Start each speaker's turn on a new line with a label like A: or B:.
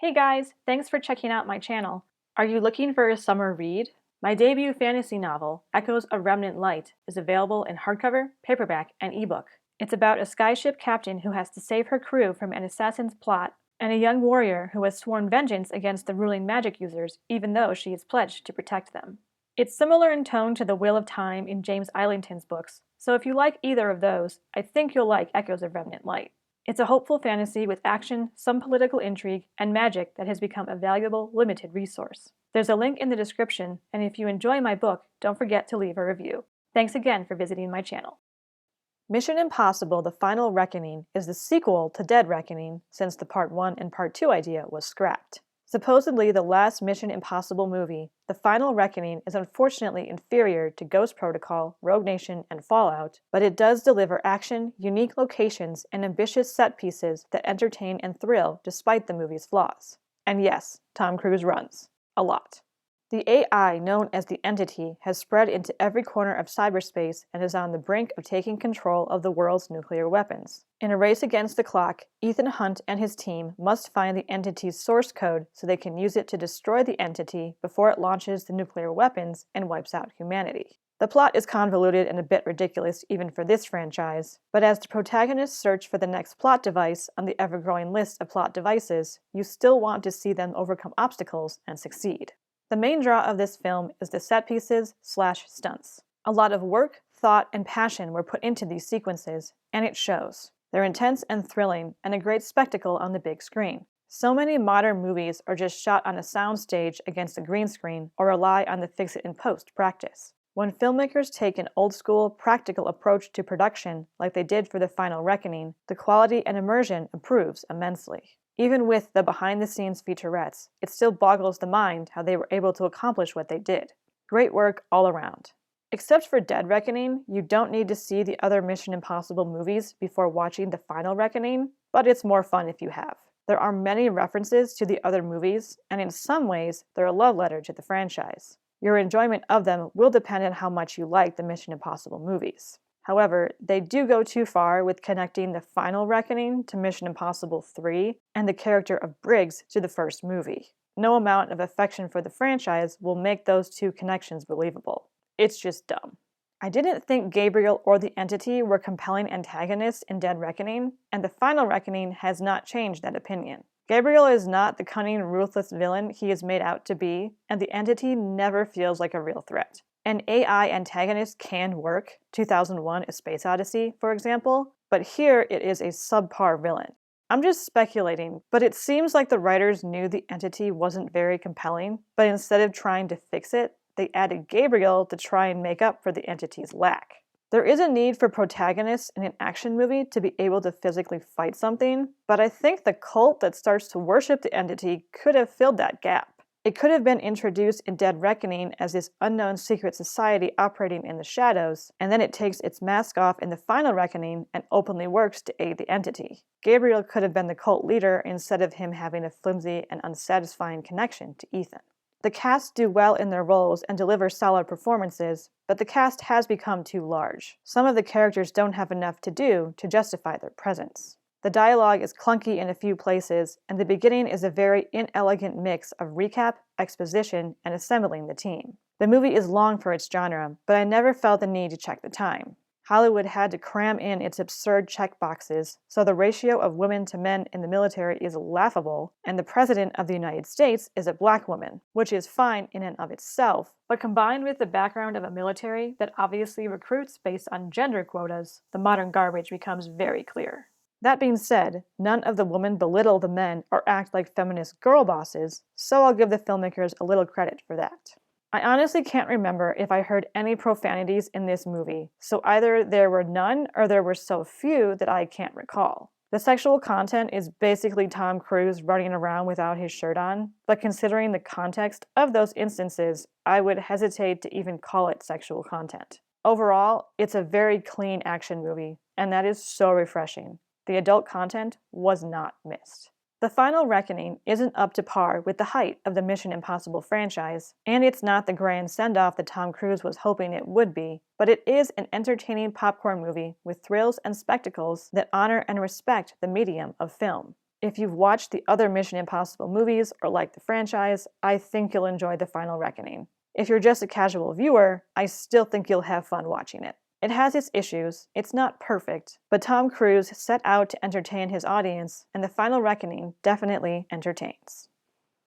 A: Hey guys, thanks for checking out my channel. Are you looking for a summer read? My debut fantasy novel, Echoes of Remnant Light, is available in hardcover, paperback, and ebook. It's about a skyship captain who has to save her crew from an assassin's plot, and a young warrior who has sworn vengeance against the ruling magic users even though she is pledged to protect them. It's similar in tone to The Wheel of Time in James Islington's books, so if you like either of those, I think you'll like Echoes of Remnant Light. It's a hopeful fantasy with action, some political intrigue, and magic that has become a valuable, limited resource. There's a link in the description, and if you enjoy my book, don't forget to leave a review. Thanks again for visiting my channel. Mission Impossible: The Final Reckoning is the sequel to Dead Reckoning, since the Part 1 and Part 2 idea was scrapped. Supposedly the last Mission Impossible movie, The Final Reckoning is unfortunately inferior to Ghost Protocol, Rogue Nation, and Fallout, but it does deliver action, unique locations, and ambitious set pieces that entertain and thrill despite the movie's flaws. And yes, Tom Cruise runs. A lot. The AI known as the Entity has spread into every corner of cyberspace and is on the brink of taking control of the world's nuclear weapons. In a race against the clock, Ethan Hunt and his team must find the Entity's source code so they can use it to destroy the Entity before it launches the nuclear weapons and wipes out humanity. The plot is convoluted and a bit ridiculous even for this franchise, but as the protagonists search for the next plot device on the ever-growing list of plot devices, you still want to see them overcome obstacles and succeed. The main draw of this film is the set pieces/stunts. A lot of work, thought, and passion were put into these sequences, and it shows. They're intense and thrilling, and a great spectacle on the big screen. So many modern movies are just shot on a soundstage against a green screen or rely on the fix-it-in-post practice. When filmmakers take an old-school, practical approach to production, like they did for The Final Reckoning, the quality and immersion improves immensely. Even with the behind-the-scenes featurettes, it still boggles the mind how they were able to accomplish what they did. Great work all around. Except for Dead Reckoning, you don't need to see the other Mission Impossible movies before watching The Final Reckoning, but it's more fun if you have. There are many references to the other movies, and in some ways, they're a love letter to the franchise. Your enjoyment of them will depend on how much you like the Mission Impossible movies. However, they do go too far with connecting The Final Reckoning to Mission Impossible 3 and the character of Briggs to the first movie. No amount of affection for the franchise will make those two connections believable. It's just dumb. I didn't think Gabriel or the Entity were compelling antagonists in Dead Reckoning, and The Final Reckoning has not changed that opinion. Gabriel is not the cunning, ruthless villain he is made out to be, and the Entity never feels like a real threat. An AI antagonist can work, 2001: A Space Odyssey, for example, but here it is a subpar villain. I'm just speculating, but it seems like the writers knew the Entity wasn't very compelling, but instead of trying to fix it, they added Gabriel to try and make up for the Entity's lack. There is a need for protagonists in an action movie to be able to physically fight something, but I think the cult that starts to worship the Entity could have filled that gap. It could have been introduced in Dead Reckoning as this unknown secret society operating in the shadows, and then it takes its mask off in The Final Reckoning and openly works to aid the Entity. Gabriel could have been the cult leader instead of him having a flimsy and unsatisfying connection to Ethan. The cast do well in their roles and deliver solid performances, but the cast has become too large. Some of the characters don't have enough to do to justify their presence. The dialogue is clunky in a few places, and the beginning is a very inelegant mix of recap, exposition, and assembling the team. The movie is long for its genre, but I never felt the need to check the time. Hollywood had to cram in its absurd checkboxes, so the ratio of women to men in the military is laughable, and the President of the United States is a black woman, which is fine in and of itself, but combined with the background of a military that obviously recruits based on gender quotas, the modern garbage becomes very clear. That being said, none of the women belittle the men or act like feminist girl bosses, so I'll give the filmmakers a little credit for that. I honestly can't remember if I heard any profanities in this movie, so either there were none or there were so few that I can't recall. The sexual content is basically Tom Cruise running around without his shirt on, but considering the context of those instances, I would hesitate to even call it sexual content. Overall, it's a very clean action movie, and that is so refreshing. The adult content was not missed. The Final Reckoning isn't up to par with the height of the Mission Impossible franchise, and it's not the grand send-off that Tom Cruise was hoping it would be, but it is an entertaining popcorn movie with thrills and spectacles that honor and respect the medium of film. If you've watched the other Mission Impossible movies or like the franchise, I think you'll enjoy The Final Reckoning. If you're just a casual viewer, I still think you'll have fun watching it. It has its issues, it's not perfect, but Tom Cruise set out to entertain his audience, and The Final Reckoning definitely entertains.